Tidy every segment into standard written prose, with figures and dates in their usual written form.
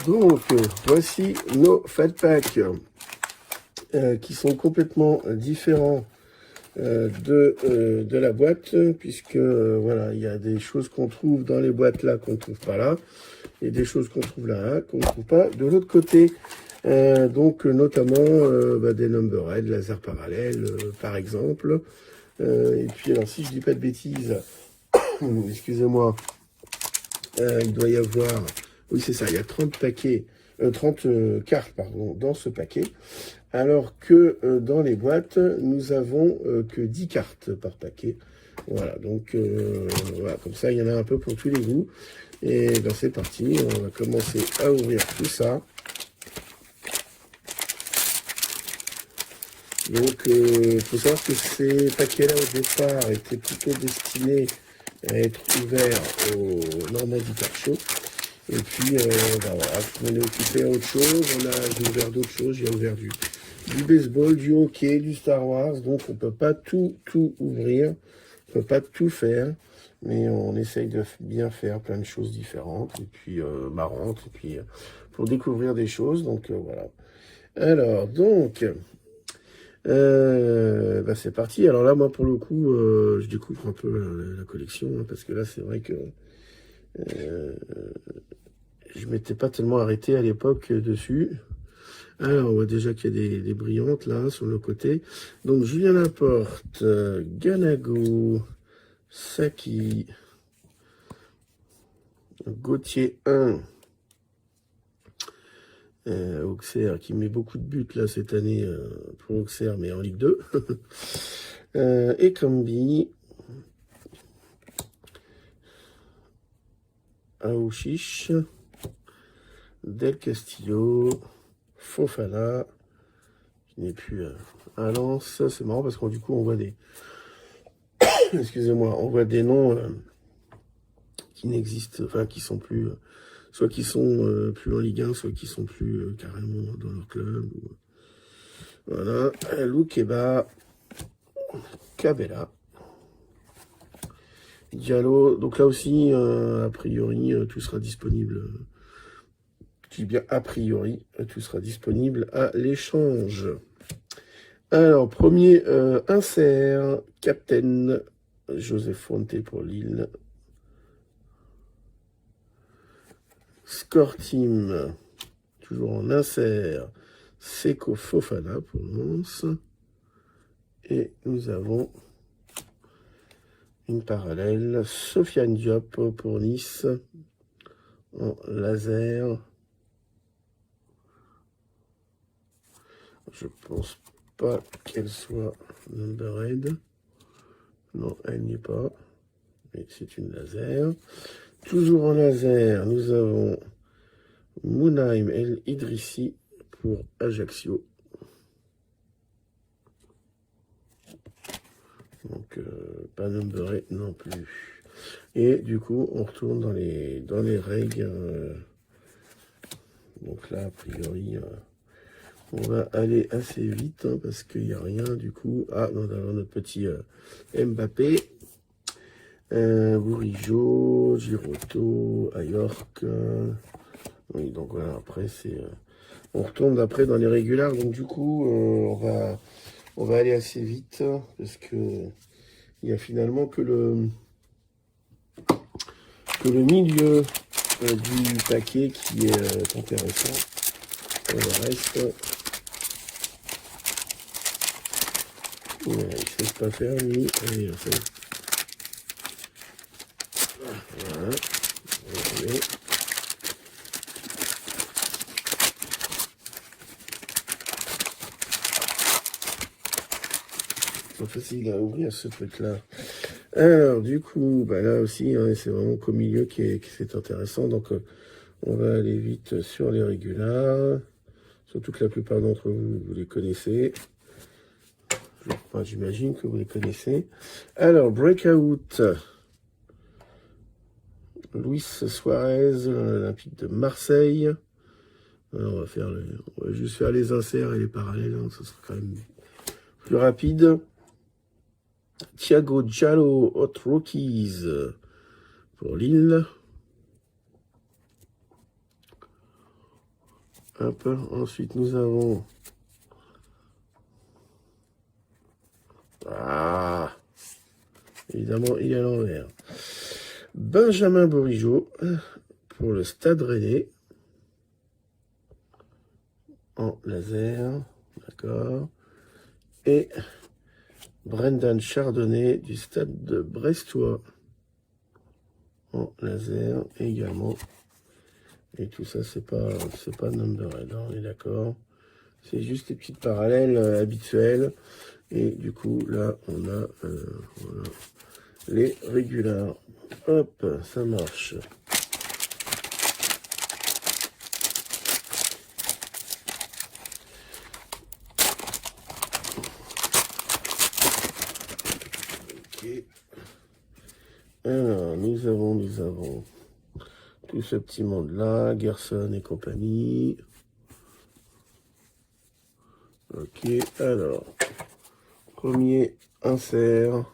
Donc, voici nos Fat Packs qui sont complètement différents de la boîte, puisque voilà, il y a des choses qu'on trouve dans les boîtes là qu'on ne trouve pas là, et des choses qu'on trouve là qu'on ne trouve pas de l'autre côté. Donc, notamment des number-head, laser parallèle, par exemple. Et puis, alors, si je dis pas de bêtises, excusez-moi, il doit y avoir, oui c'est ça, il y a 30 paquets, 30 cartes pardon, dans ce paquet, alors que dans les boîtes, nous avons que 10 cartes par paquet. Voilà, donc voilà, comme ça il y en a un peu pour tous les goûts. Et ben c'est parti, on va commencer à ouvrir tout ça. Donc il faut savoir que ces paquets-là au départ étaient plutôt destinés à être ouverts au Normandie Car Show. Et puis, voilà, on est occupé à autre chose. J'ai ouvert d'autres choses. J'ai ouvert du baseball, du hockey, du Star Wars. Donc, on peut pas tout ouvrir. On peut pas tout faire. Mais on essaye de bien faire plein de choses différentes. Et puis, marrantes. Et puis, pour découvrir des choses. Donc, voilà. Alors, donc, c'est parti. Alors là, moi, pour le coup, je découvre un peu la collection. Hein, parce que là, c'est vrai que... je m'étais pas tellement arrêté à l'époque dessus. Alors, on voit déjà qu'il y a des brillantes là sur le côté. Donc, Julien Laporte, Ganago, Saki, Gauthier 1, Auxerre qui met beaucoup de buts là cette année pour Auxerre, mais en Ligue 2. Ekambi, Aouchiche, Del Castillo, Fofana, qui n'est plus à Lens. C'est marrant parce que du coup on voit des excusez-moi, on voit des noms qui n'existent, enfin qui sont plus, soit qui sont plus en Ligue 1, soit qui sont plus carrément dans leur club. Voilà, Loukeba, Cabella, Diallo. Donc là aussi, a priori, tout sera disponible. Je dis bien a priori, tout sera disponible à l'échange. Alors, premier insert, Captain Joseph Fonte pour Lille. Score Team, toujours en insert, Seko Fofana pour Lens. Et nous avons une parallèle, Sofiane Diop pour Nice, en laser. Je pense pas qu'elle soit numbered. Non, elle n'y est pas. Mais c'est une laser. Toujours en laser, nous avons Mounaim El Idrissi pour Ajaccio. Donc, pas numberé non plus. Et du coup, on retourne dans les règles. Donc là, a priori, on va aller assez vite hein, parce qu'il n'y a rien du coup. Ah, nous avons notre petit Mbappé. Bourigeau, Giroto, Ayork. Oui, donc voilà, après, on retourne après dans les régulars. Donc du coup, on va aller assez vite parce que il y a finalement que le milieu du paquet qui est intéressant. Et le reste, il ne sait pas faire lui. Allez, on fait. Voilà. Allez. C'est facile à ouvrir ce truc-là. Alors, du coup, là aussi, hein, c'est vraiment qu'au milieu qui c'est intéressant. Donc, on va aller vite sur les régulars. Surtout que la plupart d'entre vous, vous les connaissez. Enfin, j'imagine que vous les connaissez. Alors, Breakout. Luis Suarez, l'Olympique de Marseille. Alors, on va juste faire les inserts et les parallèles. Hein, ça sera quand même plus rapide. Thiago Giallo, Hot Rockies pour Lille. Hop, ensuite nous avons... Ah, évidemment, il est à l'envers. Benjamin Bourigeaud pour le Stade Rennais. En laser, d'accord. Et Brendan Chardonnay du Stade de Brestois. En laser également. Et tout ça, c'est pas numbered, hein, on est d'accord. C'est juste les petites parallèles habituelles. Et du coup, là, on a voilà, les régulars. Hop, ça marche. Ok. Alors, nous avons tout ce petit monde-là, Gerson et compagnie. Ok, alors, premier insert,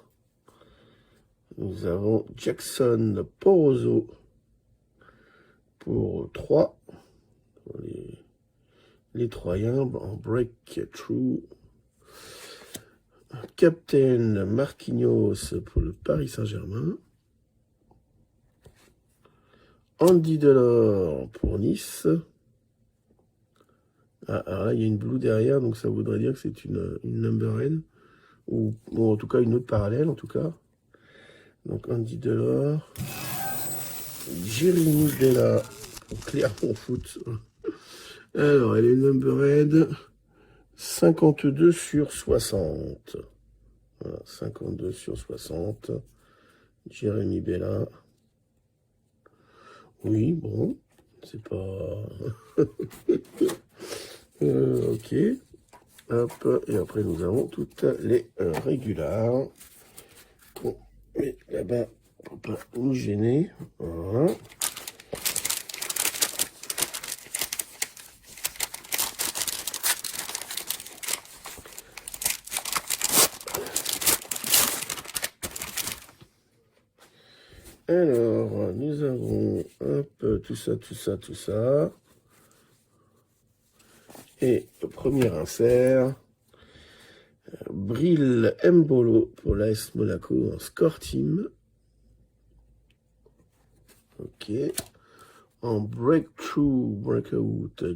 nous avons Jackson Poroso pour 3, pour les Troyens en breakthrough. Captain Marquinhos pour le Paris Saint-Germain. Andy Delors pour Nice. Ah, il y a une blue derrière, donc ça voudrait dire que c'est une numbered. Ou en tout cas une autre parallèle, en tout cas. Donc Andy Delors. Jérémy Bella pour Clermont Foot. Alors, elle est numbered 52 sur 60. Voilà, 52 sur 60. Jérémy Bella. Oui, bon, c'est pas... ok. Hop, et après nous avons toutes les régulars. Qu'on met là-bas pour pas nous gêner. Voilà. Alors, nous avons hop, tout ça. Et le premier insert, Bril Mbolo pour l'AS Monaco en score team. Ok. En breakout,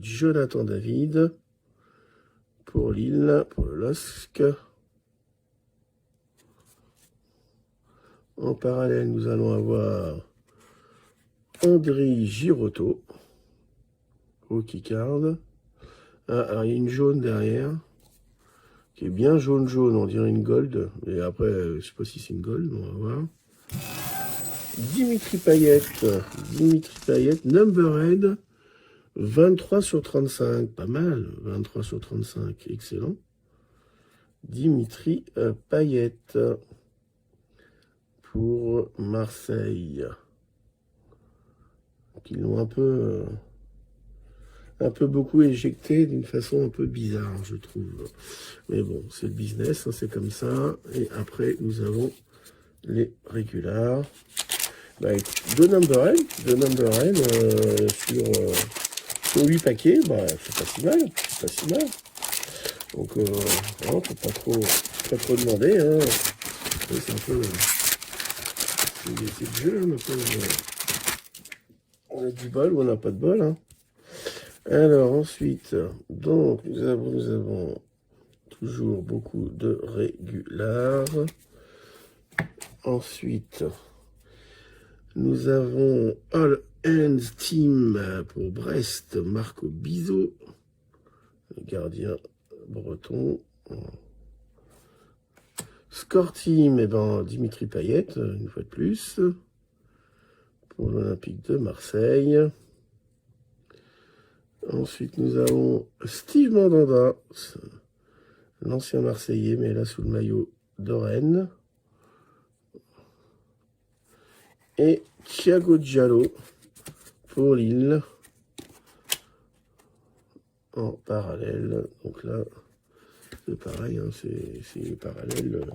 Jonathan David pour Lille, pour le LOSC. En parallèle, nous allons avoir André Girotto au keycard. Ah, alors il y a une jaune derrière, qui est bien jaune, on dirait une gold. Et après, je sais pas si c'est une gold, on va voir. Dimitri Payet, numbered, 23 sur 35, pas mal, 23 sur 35, excellent. Dimitri Payet pour Marseille, qui l'ont un peu beaucoup éjecté d'une façon un peu bizarre, je trouve. Mais bon, c'est le business, hein, c'est comme ça. Et après, nous avons les régulars. Bah, deux number N sur 8 paquets, bah, c'est pas si mal. Donc, voilà, faut pas trop demander, hein. C'est un peu... c'est le jeu, hein, maintenant, on a du bol ou on n'a pas de bol, hein. Alors, ensuite, donc, nous avons toujours beaucoup de régulars. Ensuite, nous avons All Hands Team pour Brest, Marco Bizot, le gardien breton. Score Team, eh ben, Dimitri Payet, une fois de plus, pour l'Olympique de Marseille. Ensuite, nous avons Steve Mandanda, l'ancien Marseillais, mais là sous le maillot de Rennes. Et Thiago Diallo pour Lille en parallèle. Donc là, c'est pareil, hein, c'est les parallèles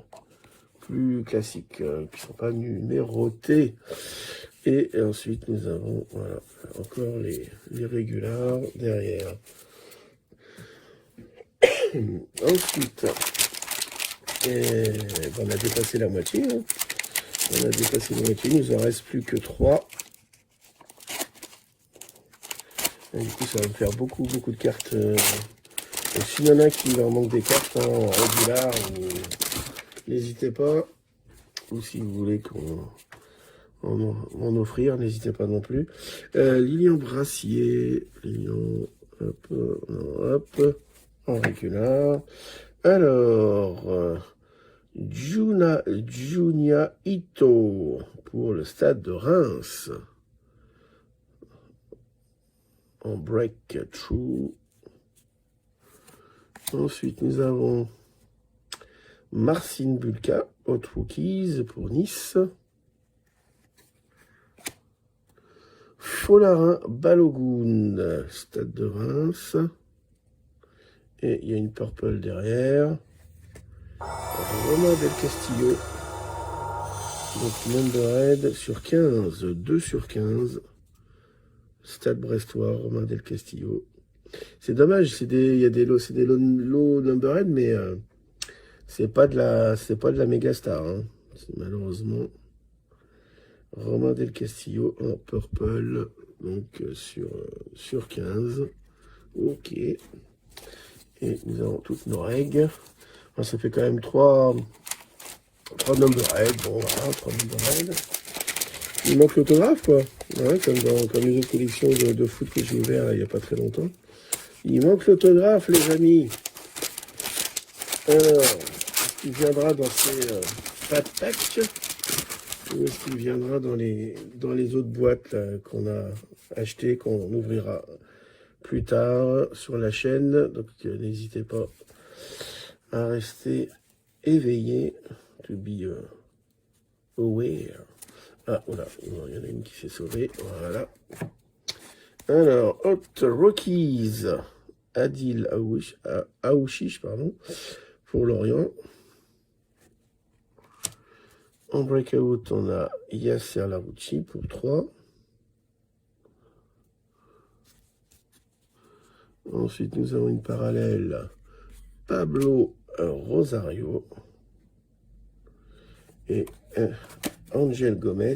plus classiques qui ne sont pas numérotés. Et ensuite, nous avons voilà, encore les régulars derrière. Ensuite, on a dépassé la moitié. Hein. On a dépassé la moitié, il nous en reste plus que 3. Et du coup, ça va me faire beaucoup de cartes. Et s'il y en a qui leur manque des cartes hein, en régular, n'hésitez pas. Ou si vous voulez qu'on en offrir, n'hésitez pas non plus. Lilian Brassier, Lilian, hop, en régular. Alors, Junia Ito pour le Stade de Reims. En breakthrough. Ensuite, nous avons Marcin Bulka, Hot Rookies pour Nice. Folarin Balogun, Stade de Reims. Et il y a une purple derrière. Romain Del Castillo. Donc number sur 15, 2 sur 15. Stade brestois, Romain Del Castillo. C'est dommage, c'est des low numbered, mais c'est pas de la méga star. Hein. Malheureusement. Romain Del Castillo en purple, donc sur 15. Ok. Et nous avons toutes nos règles. Enfin, ça fait quand même 3 numbered. Bon, voilà, 3 numbered. Il manque l'autographe, quoi. Ouais, comme les autres collections de foot que j'ai ouvert il n'y a pas très longtemps. Il manque l'autographe, les amis. Alors, est-ce qu'il viendra dans ces fat packs ou est-ce qu'il viendra dans les autres boîtes qu'on a achetées, qu'on ouvrira plus tard sur la chaîne. Donc, n'hésitez pas à rester éveillé, to be aware. Ah, voilà, il y en a une qui s'est sauvée. Voilà. Alors, Hot Rockies, Adil Aouchiche, pardon, pour Lorient. En breakout, on a Yasser Larouchi pour 3. Ensuite, nous avons une parallèle, Pablo Rosario. Et Angel Gomez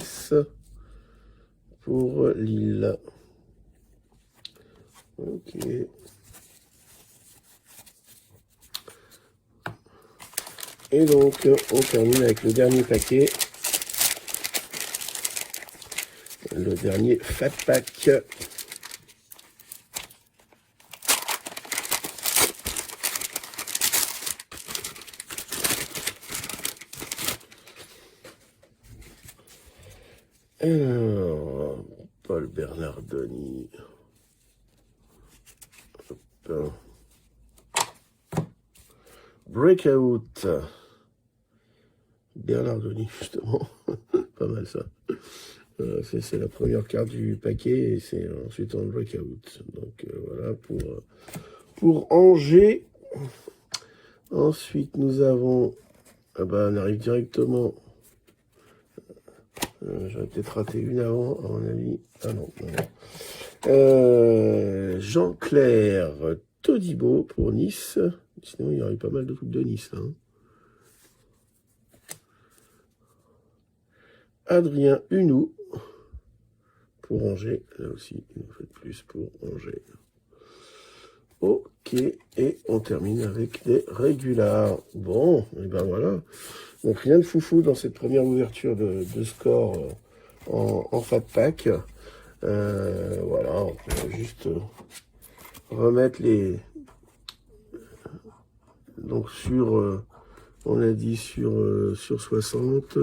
pour Lille. Ok. Et donc, on termine avec le dernier paquet. Le dernier Fat Pack. Alors, Paul Bernardoni. Hop. Breakout. Bernardoni, justement. Pas mal ça. C'est la première carte du paquet et c'est ensuite en breakout. Donc voilà pour Angers. Ensuite, nous avons... Ah ben, on arrive directement... J'aurais peut-être raté une avant, à mon avis. Ah non, non. Jean-Claire Todibo pour Nice. Sinon, il y aurait eu pas mal de trucs de Nice, là. Hein. Adrien Hunou pour Angers. Là aussi, il nous fait plus pour Angers. Ok, et on termine avec des régulars. Bon, et ben voilà. Donc rien de foufou dans cette première ouverture de score en Fat Pack. Voilà, on peut juste remettre les... Donc sur, on a dit sur 60,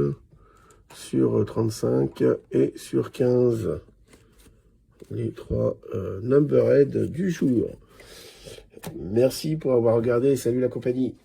sur 35 et sur 15. Les 3 numberhead du jour. Merci pour avoir regardé. Salut la compagnie.